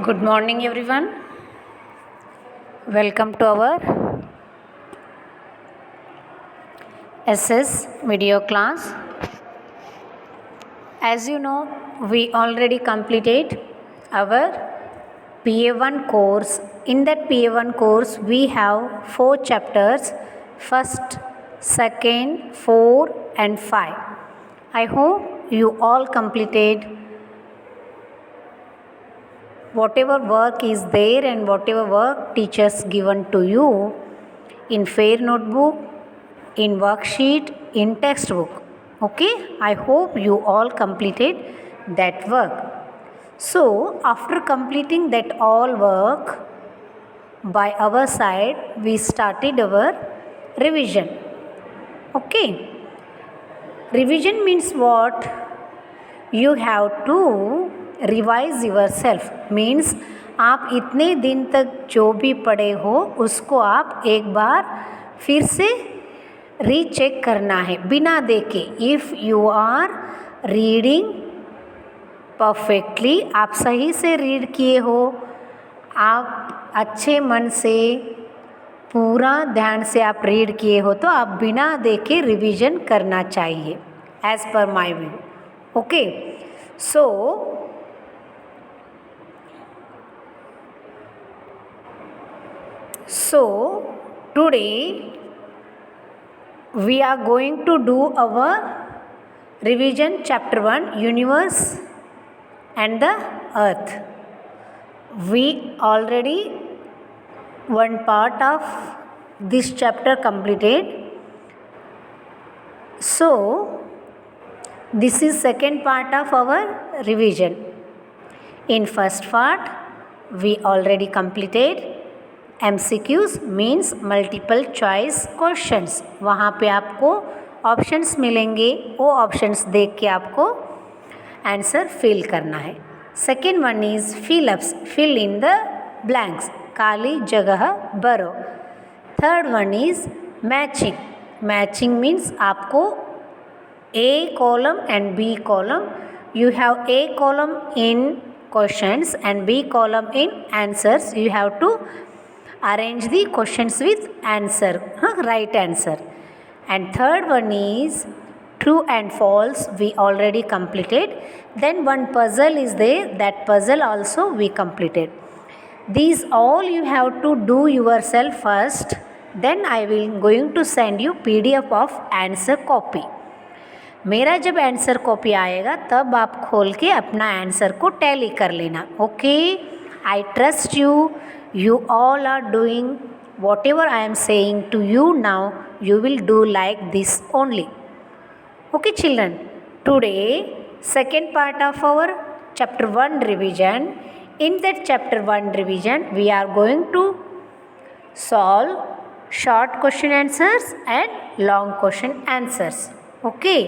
Good morning, everyone. Welcome to our SS video class. As you know, we already completed our PA1 course. In that PA1 course, we have 4 chapters: first, second, 4, and 5. I hope you all completed whatever work is there and whatever work teachers given to you in fair notebook, in worksheet, in textbook. Okay, I hope you all completed that work. So after completing that all work by our side, we started our revision. Okay, revision means what? You have to revise your self means आप इतने दिन तक जो भी पढ़े हो उसको आप एक बार फिर से रीचेक करना है बिना देखे. If you are reading perfectly, आप सही से रीड किए हो, आप अच्छे मन से पूरा ध्यान से आप रीड किए हो, तो आप बिना देखे रिवीजन करना चाहिए as per my view. Okay, So today we are going to do our revision chapter 1, universe and the earth. We already one part of this chapter completed. So this is second part of our revision. In first part we already completed MCQs means multiple choice questions. वहाँ पे आपको options मिलेंगे, वो options देख के आपको answer fill करना है. Second one is fill ups, fill in the blanks, खाली जगह भरो. Third one is matching, matching means आपको A column and B column, you have A column in questions and B column in answers. You have to arrange the questions with answer, right answer. And third one is true and false, we already completed. Then one puzzle is there, that puzzle also we completed. These all you have to do yourself first, then I will going to send you PDF of answer copy. मेरा जब answer copy आएगा तब आप खोल के अपना answer को tally कर लेना. Okay, I trust you, you all are doing whatever I am saying to you now, you will do like this only. Okay children, today second part of our chapter 1 revision. In that chapter 1 revision we are going to solve short question answers and long question answers. Okay,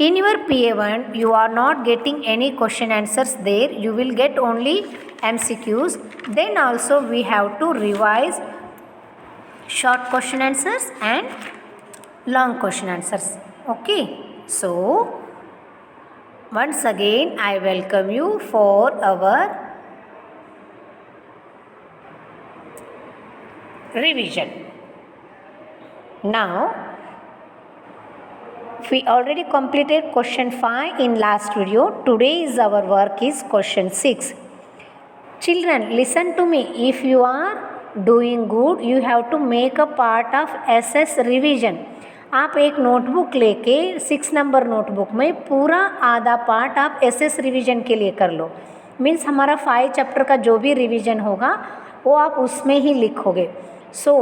in your PA1 you are not getting any question answers there, you will get only MCQs. Then also we have to revise short question answers and long question answers. Okay, so once again I welcome you for our revision. Now we already completed question 5 in last video. Today is our work is question 6. Children, listen to me. If you are doing good, you have to make a part of SS revision. आप एक notebook लेके 6 number notebook में पूरा आधा part आप SS revision के लिए कर लो. मीन्स हमारा 5 चैप्टर का जो भी रिवीजन होगा वो आप उसमें ही लिखोगे. So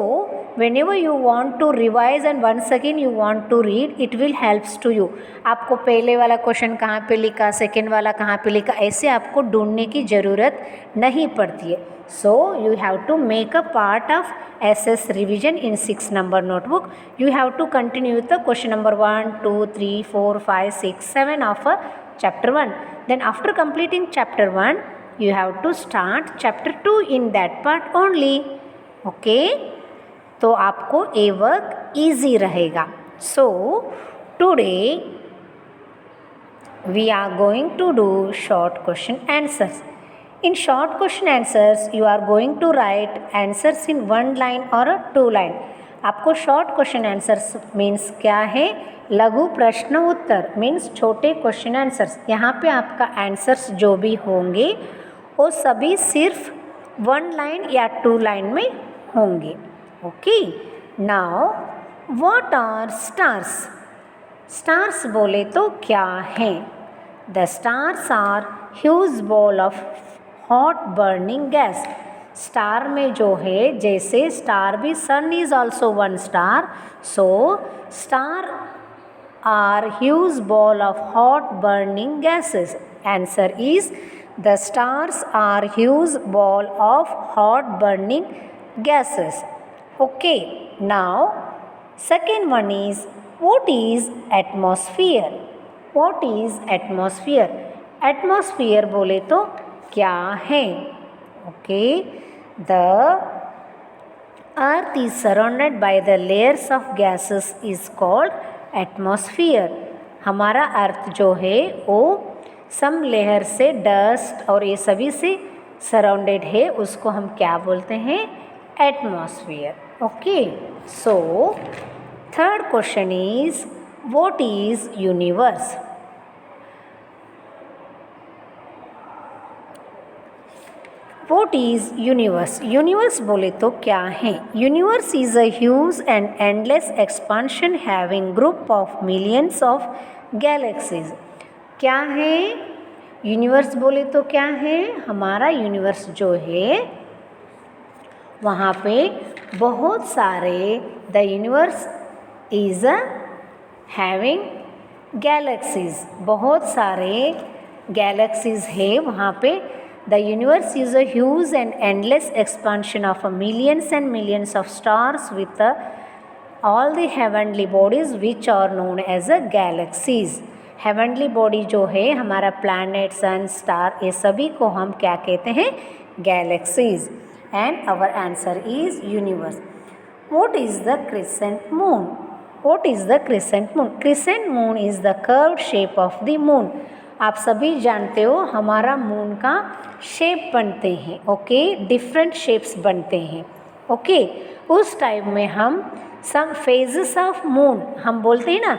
whenever you want to revise and once again you want to read, it will helps to you. आपको पहले वाला क्वेश्चन कहाँ पे लिखा, सेकेंड वाला कहाँ पे लिखा, ऐसे आपको ढूंढने की ज़रूरत नहीं पड़ती है. So you have to make a part of SS revision in 6 number notebook. You have to continue with the question number 1, 2, 3, 4, 5, 6, 7 of chapter 1. Then after completing chapter 1, you have to start chapter 2 in that part only. Okay, तो आपको ये work easy रहेगा. So today we are going to do short question answers. In short question answers, you are going to write answers in 1 line or 2 line. आपको short question answers means क्या है, लघु प्रश्न उत्तर means छोटे question answers. यहाँ पे आपका answers जो भी होंगे वो सभी सिर्फ 1 लाइन या 2 लाइन में होंगे. Okay. Now what are stars. Stars बोले तो क्या हैं. The stars are huge ball of hot burning gas. Star में जो है, जैसे स्टार भी, sun is also one star, so star are huge ball of hot burning gases. Answer is the stars are huge ball of hot burning gases. Okay. Now second one is what is atmosphere. What is atmosphere. Atmosphere बोले तो क्या है. Okay. The earth is surrounded by the layers of gases is called atmosphere. हमारा अर्थ जो है वो सम layer से, dust और ये सभी से सराउंडेड है, उसको हम क्या बोलते हैं, atmosphere. Okay. So third question is what is universe. What is universe? Universe बोले तो क्या है. Universe is a huge and endless expansion having group of millions of galaxies. क्या है यूनिवर्स बोले तो क्या है. हमारा यूनिवर्स जो है वहाँ पे बहुत सारे, the universe is having galaxies. बहुत सारे गैलेक्सीज है वहाँ पे. The universe is a huge and endless expansion of millions and millions of stars with all the heavenly bodies which are known as galaxies. heavenly body जो है हमारा planet, sun, star, ये सभी को हम क्या कहते हैं, galaxies. And our answer is universe. What is the crescent moon? What is the crescent moon? Crescent moon is the curved shape of the moon. आप सभी जानते हो हमारा मून का शेप बनते हैं. ओके. डिफरेंट शेप्स बनते हैं. ओके. उस टाइम में हम सम फेजेस ऑफ मून हम बोलते हैं ना,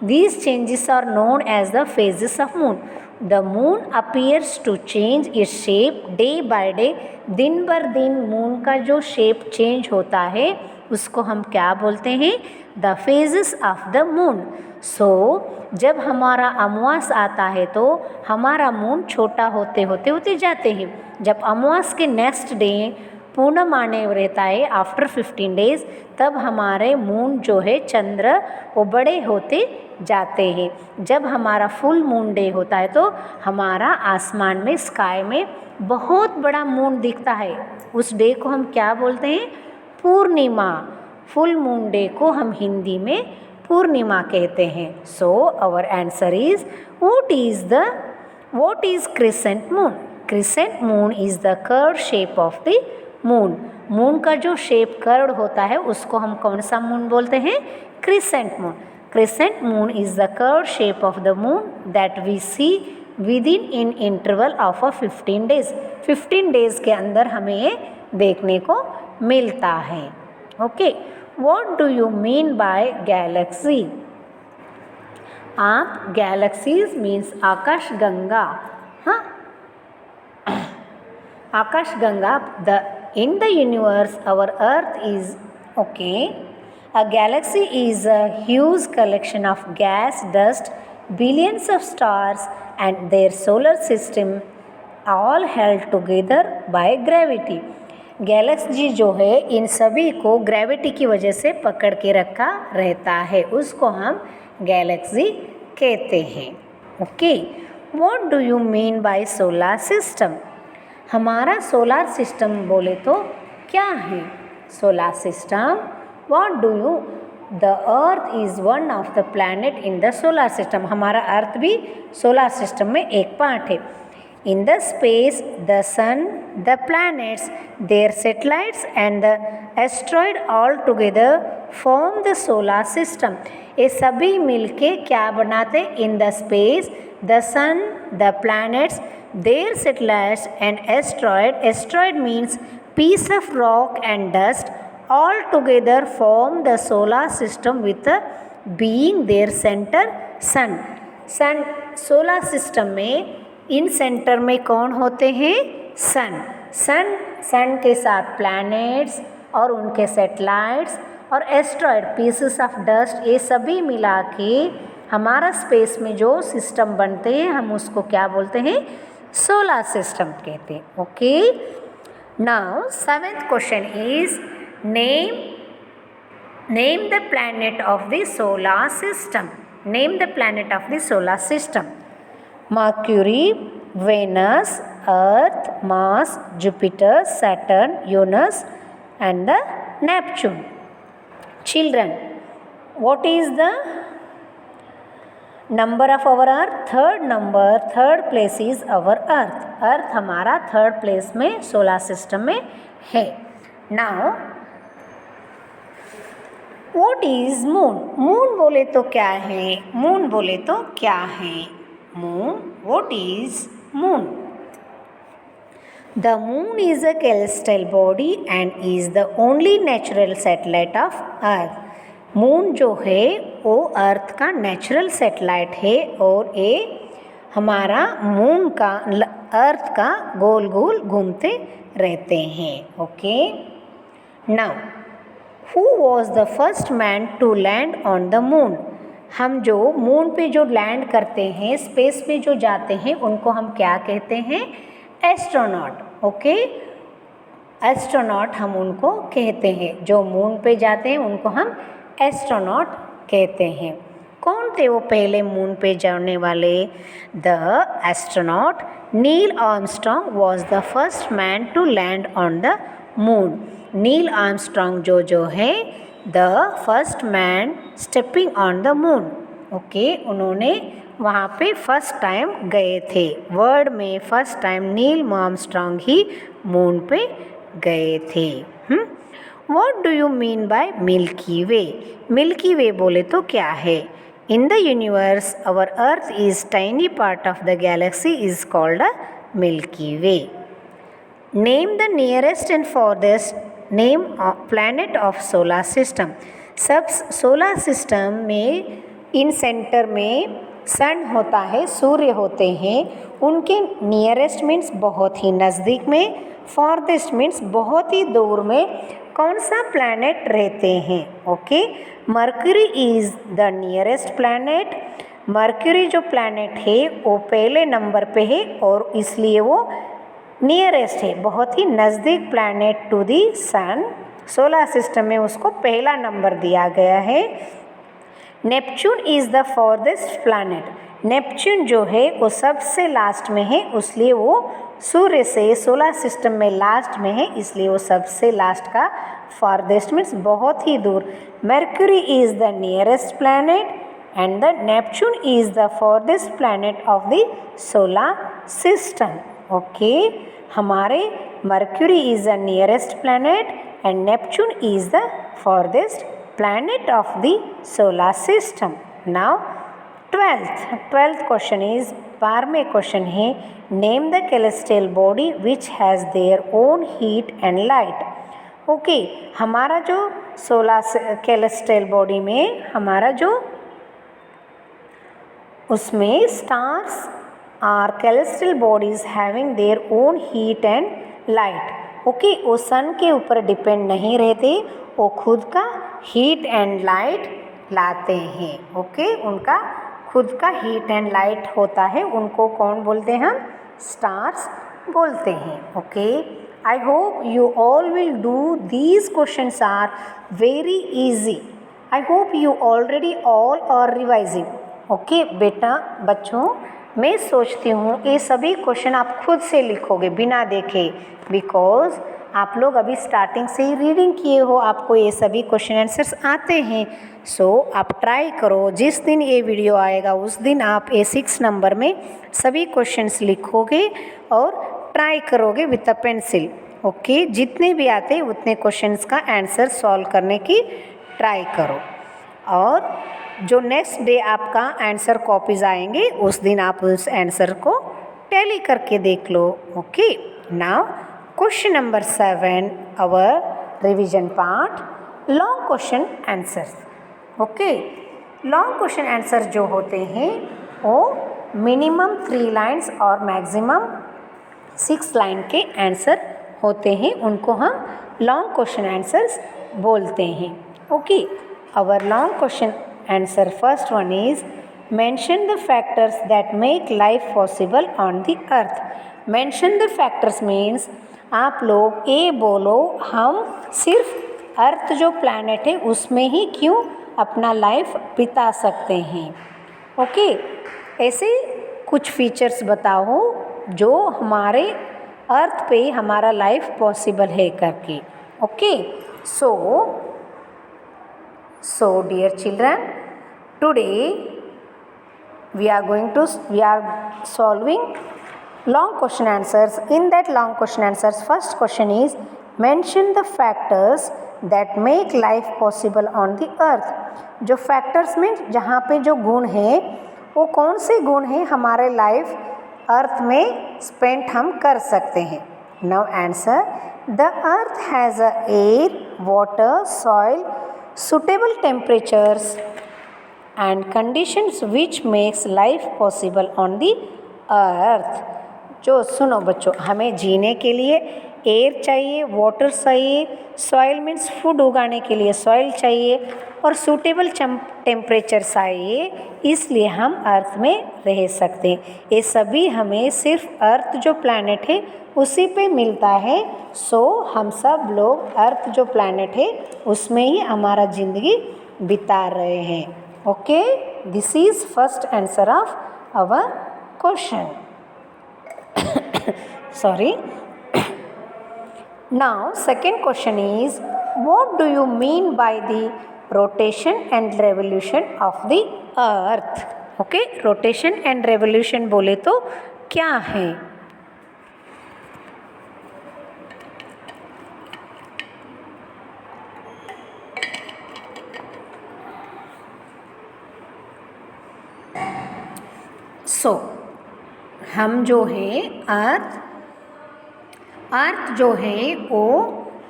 these changes are known as the phases of moon. The moon appears to change its shape day by day. दिन बर दिन मून का जो शेप चेंज होता है उसको हम क्या बोलते हैं, the phases of the moon. So जब हमारा अमावास आता है तो हमारा मून छोटा होते होते होते जाते हैं. जब अमावास के नेक्स्ट डे पूर्णम आने रहता है आफ्टर 15 डेज, तब हमारे मून जो है चंद्र वो बड़े होते जाते हैं. जब हमारा फुल मून डे होता है तो हमारा आसमान में, स्काई में बहुत बड़ा मून दिखता है. उस डे को हम क्या बोलते हैं, पूर्णिमा. फुल मून डे को हम हिंदी में पूर्णिमा कहते हैं. So our answer is what is crescent moon. Crescent moon is the curve shape of the moon. Moon का जो शेप कर्व होता है उसको हम कौन सा मून बोलते हैं, crescent moon. Crescent moon is the curve shape of the moon that we see within in interval of 15 days. 15 days के अंदर हमें ये देखने को मिलता है. Okay. What do you mean by galaxy? आप galaxies means आकाश गंगा. हाँ, आकाश गंगा. In the universe our earth is okay. A galaxy is a huge collection of gas, dust, billions of stars and their solar system all held together by gravity. Galaxy जो है इन सभी को gravity की वजह से पकड़ के रखा रहता है, उसको हम गैलेक्सी कहते हैं. Okay. What do you mean bye solar system. हमारा सोलर सिस्टम बोले तो क्या है, solar system. What do you, the earth is one of the planet in the solar system. हमारा अर्थ भी सोलर सिस्टम में एक पार्ट है. In the space, the sun, the planets, their satellites and the asteroid all together form the solar system. ये सभी मिलके क्या बनाते, in the space, the sun, the planets, their satellites and asteroid means piece of rock and dust all together form the solar system with a being their center sun. Solar system में इन centre में कौन होते हैं? सन के साथ planets और उनके satellites और एस्ट्रॉयड पीसेस ऑफ डस्ट, ये सभी मिला के हमारा स्पेस में जो सिस्टम बनते हैं हम उसको क्या बोलते हैं? सोलर सिस्टम कहते हैं. Okay, now 7th question is name the planet of the solar system. Name the planet of the solar system. Mercury, Venus, Earth, Mars, Jupiter, Saturn, Uranus and the Neptune. Children, what is the number of our Earth? third place is our Earth. Earth हमारा third place में solar system में है. Now, what is moon? Moon बोले तो क्या है? Moon, what is moon? The moon is a celestial body and is the only natural satellite of Earth. Moon जो है वो अर्थ का नेचुरल सैटेलाइट है और ये हमारा मून का अर्थ का गोल गोल घूमते रहते हैं. Okay, now who was the first man to land on the moon. हम जो मून पे जो लैंड करते हैं, स्पेस में जो जाते हैं, उनको हम क्या कहते हैं? एस्ट्रोनॉट. ओके, एस्ट्रोनॉट हम उनको कहते हैं. जो मून पे जाते हैं उनको हम एस्ट्रोनॉट कहते हैं. कौन थे वो पहले मून पे जाने वाले? The astronaut Neil Armstrong was the first man to land on the moon. Neil Armstrong जो है the first man stepping on the moon. Okay, उन्होंने वहाँ पे फर्स्ट टाइम गए थे. वर्ल्ड में फर्स्ट टाइम नील आर्मस्ट्रॉन्ग ही मून पे गए थे. What do you mean by Milky Way? Milky Way बोले तो क्या है? In the universe, our Earth is tiny part of the galaxy is called a Milky Way. Name the nearest and farthest planet of solar system. सब solar system में इन centre में सन होता है, सूर्य होते हैं. उनके नियरेस्ट मीन्स बहुत ही नज़दीक में, फॉरदेस्ट मीन्स बहुत ही दूर में कौन सा प्लैनेट रहते हैं? Okay, mercury is the nearest planet. Mercury जो प्लैनेट है वो पहले नंबर पे है और इसलिए वो नियरेस्ट है, बहुत ही नज़दीक planet to the sun. Solar system में उसको पहला नंबर दिया गया है. Neptune is the farthest planet. Neptune जो है वो सबसे लास्ट में है, इसलिए वो सूर्य से सोलर सिस्टम में लास्ट में है, इसलिए वो सबसे लास्ट का फारदेस्ट मीन्स बहुत ही दूर. Mercury is the nearest planet and the Neptune is the farthest planet of the solar system. Okay, हमारे Mercury is the nearest planet and Neptune is the farthest planet of the solar system. Now 12th question is 12वें question है name the celestial body which has their own heat and light. Okay, हमारा जो solar celestial body में हमारा जो उसमें stars are celestial bodies having their own heat and light. Okay, वो सन के ऊपर डिपेंड नहीं रहते, वो खुद का हीट एंड लाइट लाते हैं. ओके, उनका खुद का हीट एंड लाइट होता है, उनको कौन बोलते हैं? हम स्टार्स बोलते हैं. Okay, I hope you all will do these questions are very easy. I hope you already all are revising. Okay बेटा, बच्चों, मैं सोचती हूँ ये सभी क्वेश्चन आप खुद से लिखोगे बिना देखे, बिकॉज आप लोग अभी स्टार्टिंग से ही रीडिंग किए हो, आपको ये सभी क्वेश्चन आंसर्स आते हैं. सो आप ट्राई करो, जिस दिन ये वीडियो आएगा उस दिन आप A6 नंबर में सभी क्वेश्चंस लिखोगे और ट्राई करोगे विथ अ पेंसिल. ओके, जितने भी आते हैं उतने क्वेश्चंस का आंसर सॉल्व करने की ट्राई करो. और जो नेक्स्ट डे आपका आंसर कॉपीज़ आएंगे उस दिन आप उस आंसर को टैली करके देख लो. Okay, now question number 7, our revision part, long question answers. Okay, long question answer जो होते हैं वो मिनिमम 3 लाइन्स और मैक्सिमम 6 लाइन के आंसर होते हैं, उनको हम लॉन्ग क्वेश्चन आंसर्स बोलते हैं. Okay, our long question answer first one is mention the factors that make life possible on the earth. Mention the factors means आप लोग ये बोलो हम सिर्फ अर्थ जो प्लैनेट है उसमें ही क्यों अपना लाइफ बिता सकते हैं. ओके, ऐसे कुछ फीचर्स बताओ जो हमारे अर्थ पे हमारा लाइफ पॉसिबल है करके. Okay, so dear children, today we are solving long question answers. In that long question answers, first question is mention the factors that make life possible on the earth. जो factors में जहाँ पे जो गुण है वो कौन से गुण हैं हमारे लाइफ अर्थ में स्पेंड हम कर सकते हैं. Now answer, the earth has a air, water, soil, suitable temperatures and conditions which makes life possible on the earth. जो सुनो बच्चों, हमें जीने के लिए एयर चाहिए, वाटर चाहिए, सॉइल मीन्स फूड उगाने के लिए सॉइल चाहिए और सूटेबल टेम्परेचर चाहिए, इसलिए हम अर्थ में रह सकते हैं. ये सभी हमें सिर्फ अर्थ जो प्लैनेट है उसी पे मिलता है. सो हम सब लोग अर्थ जो प्लैनेट है उसमें ही हमारा ज़िंदगी बिता रहे हैं. Okay, this is first answer of our question. Sorry. Now second question is what do you mean by the rotation and revolution of the earth? Okay, rotation and revolution बोले तो क्या है. So हम जो है अर्थ जो है वो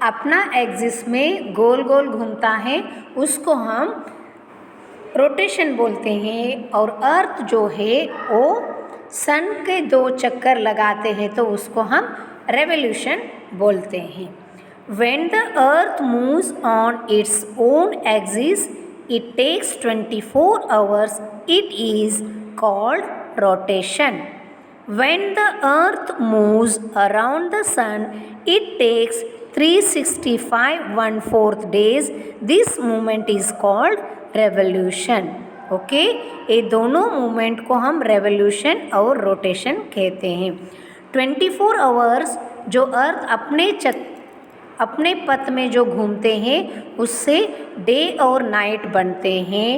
अपना एक्सिस में गोल गोल घूमता है, उसको हम रोटेशन बोलते हैं. और अर्थ जो है वो सन के 2 चक्कर लगाते हैं तो उसको हम रेवोल्यूशन बोलते हैं. When the earth moves on its own axis it takes 24 hours, it is called rotation. When the earth moves around the sun, it takes 365 1/4 days. This movement is called revolution. Okay, ये दोनों movement को हम revolution और rotation कहते हैं. 24 hours जो अर्थ अपने पथ में जो घूमते हैं उससे डे और नाइट बनते हैं.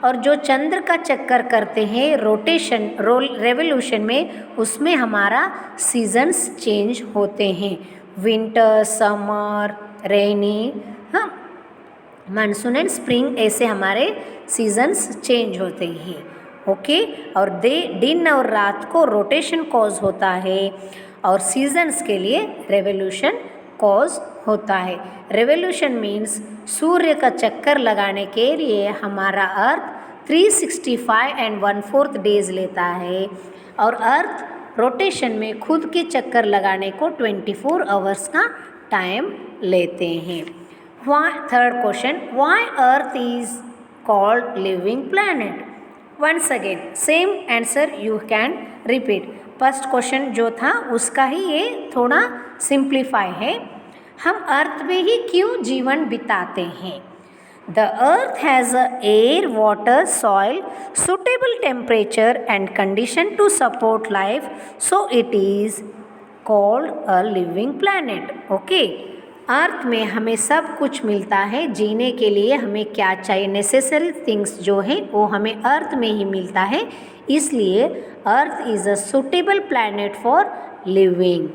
और जो चंद्र का चक्कर करते हैं रेवोल्यूशन में, उसमें हमारा सीजन्स चेंज होते हैं. विंटर, समर, रेनी, हाँ, मानसून एंड स्प्रिंग, ऐसे हमारे सीजन्स चेंज होते हैं. ओके, और दिन और रात को रोटेशन कॉज होता है और सीजन्स के लिए रेवोल्यूशन कॉज होता है. रेवोल्यूशन मीन्स सूर्य का चक्कर लगाने के लिए हमारा अर्थ 365 1/4 डेज लेता है और अर्थ रोटेशन में खुद के चक्कर लगाने को 24 आवर्स का टाइम लेते हैं. Third question, why earth is called living planet. Once again same answer you can repeat. First question जो था उसका ही ये थोड़ा सिंप्लीफाई है. हम अर्थ में ही क्यों जीवन बिताते हैं. The earth has a air, water, soil, suitable temperature and condition to support life, so it is called a living planet. Okay, earth में हमें सब कुछ मिलता है. जीने के लिए हमें क्या चाहिए, नेसेसरी थिंग्स जो हैं वो हमें अर्थ में ही मिलता है, इसलिए earth is a suitable planet for living.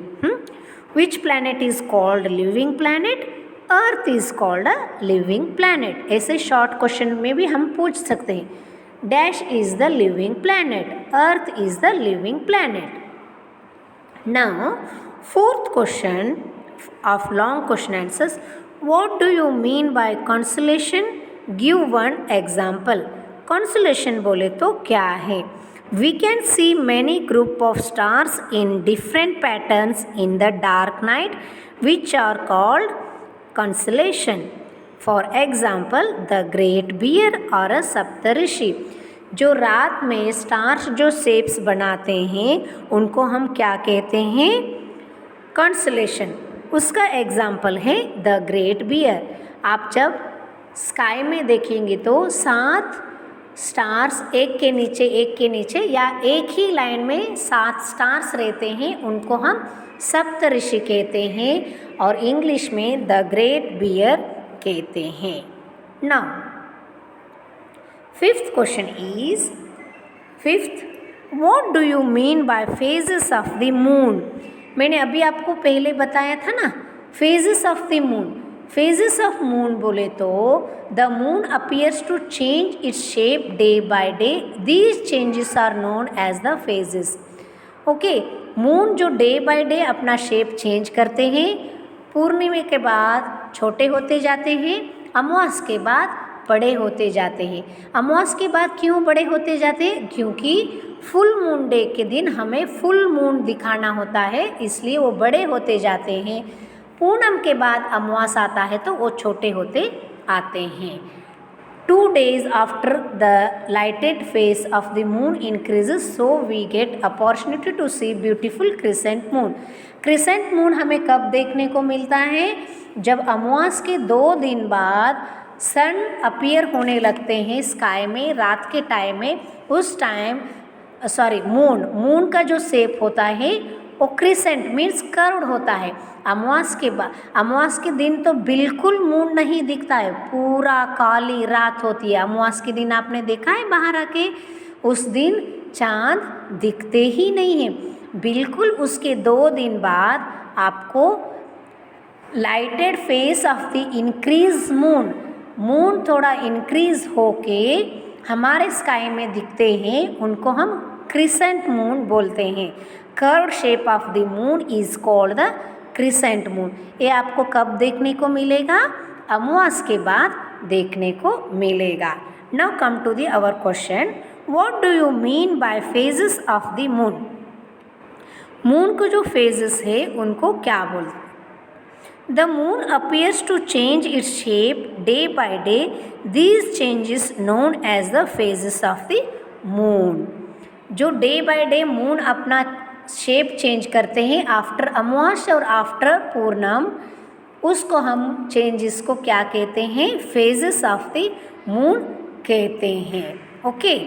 Which planet is called living planet? Earth is called a living planet. ऐसे शॉर्ट क्वेश्चन में भी हम पूछ सकते हैं. Dash is the living planet, earth is the living planet. Now, fourth question of long question answers. What do you mean by constellation? Give one example. Constellation बोले तो क्या है? We can see many group of stars in different patterns in the dark night, which are called constellation. For example, the Great Bear or a सप्तऋषि. जो रात में stars जो shapes बनाते हैं उनको हम क्या कहते हैं? कॉन्स्टलेशन. उसका एग्जाम्पल है द ग्रेट बियर. आप जब स्काई में देखेंगे तो 7 स्टार्स एक के नीचे या एक ही लाइन में 7 स्टार्स रहते हैं, उनको हम सप्तऋषि कहते हैं और इंग्लिश में द ग्रेट बियर कहते हैं. Now fifth question is, what do you mean by phases of the moon? मैंने अभी आपको पहले बताया था ना, phases of the moon. phases of moon बोले तो the moon appears to change its shape day by day. These changes are known as the phases. Okay, moon जो डे बाय डे अपना शेप चेंज करते हैं, पूर्णिमा के बाद छोटे होते जाते हैं, अमावस के बाद बड़े होते जाते हैं. अमावस के बाद क्यों बड़े होते जाते हैं? क्योंकि फुल मून डे के दिन हमें फुल मून दिखाना होता है, इसलिए वो बड़े होते जाते हैं. पूनम के बाद अमावस आता है तो वो छोटे होते आते हैं. 2 days after the lighted face of the moon increases, so we get opportunity to see beautiful crescent moon. crescent moon हमें कब देखने को मिलता है? जब अमावस के 2 दिन बाद सन अपीयर होने लगते हैं स्काई में रात के टाइम में. उस टाइम मून का जो शेप होता है वो क्रिसेंट मीन्स कर्व्ड होता है. अमावस के दिन तो बिल्कुल मून नहीं दिखता है, पूरा काली रात होती है. अमावस के दिन आपने देखा है बाहर आके, उस दिन चांद दिखते ही नहीं है बिल्कुल. उसके 2 दिन बाद आपको lighted face of the increase moon थोड़ा इंक्रीज होके हमारे स्काई में दिखते हैं, उनको हम क्रिसेंट मून बोलते हैं. Curved shape of the moon is called the crescent moon. ये आपको कब देखने को मिलेगा? अमावस के बाद देखने को मिलेगा. Now come to the our question, what do you mean by phases of the moon? Moon को जो फेजेस है उनको क्या बोलते हैं? The moon appears to change its shape day by day. These changes known as the phases of the moon. जो day by day moon अपना shape change करते हैं आफ्टर अमावस और आफ्टर पूर्णम, उसको हम चेंजेस को क्या कहते हैं? फेजेस ऑफ द मून कहते हैं. Okay,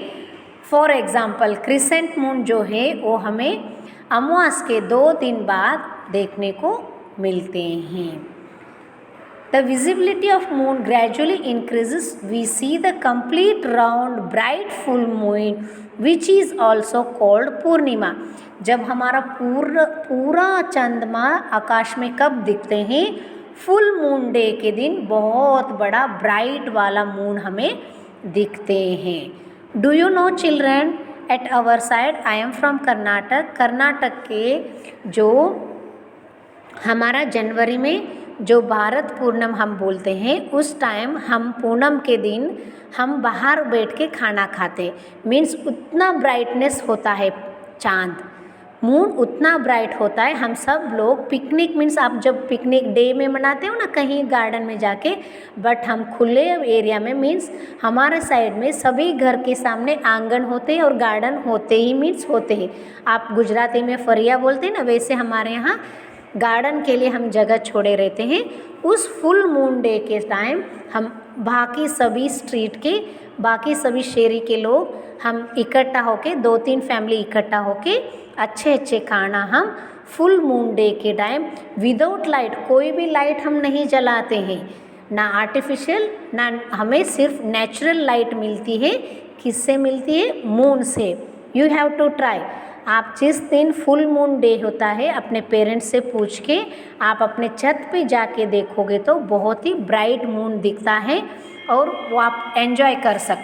for example crescent moon जो है वो हमें अमावस के 2 दिन बाद देखने को मिलते हैं. The visibility of moon gradually increases. We see the complete round bright full moon which is also called पूर्णिमा. जब हमारा पूरा चंद्रमा आकाश में कब दिखते हैं? फुल मून डे के दिन बहुत बड़ा ब्राइट वाला मून हमें दिखते हैं. Do you know children, at our side, I am from Karnataka के जो हमारा जनवरी में जो भारत पूर्णम हम बोलते हैं, उस टाइम हम पूनम के दिन हम बाहर बैठ के खाना खाते. मीन्स उतना ब्राइटनेस होता है चांद, मून उतना ब्राइट होता है. हम सब लोग पिकनिक, मीन्स आप जब पिकनिक डे में मनाते हो ना कहीं गार्डन में जाके, बट हम खुले एरिया में, मीन्स हमारे साइड में सभी घर के सामने आंगन होते हैं और गार्डन होते ही मीन्स होते हैं. आप गुजराती में फरिया बोलते हैं ना, वैसे हमारे यहाँ गार्डन के लिए हम जगह छोड़े रहते हैं. उस फुल मून डे के टाइम हम बाकी सभी स्ट्रीट के बाकी सभी शहरी के लोग हम इकट्ठा होके 2-3 फैमिली इकट्ठा होके अच्छे खाना हम फुल मून डे के टाइम विदाउट लाइट, कोई भी लाइट हम नहीं जलाते हैं, ना आर्टिफिशियल, ना हमें सिर्फ नेचुरल लाइट मिलती है. किससे मिलती है? मून से. You have to try. आप जिस दिन फुल मून डे होता है अपने पेरेंट्स से पूछ के आप अपने छत पे जाके देखोगे तो बहुत ही ब्राइट मून दिखता है और वो आप एंजॉय कर सकते.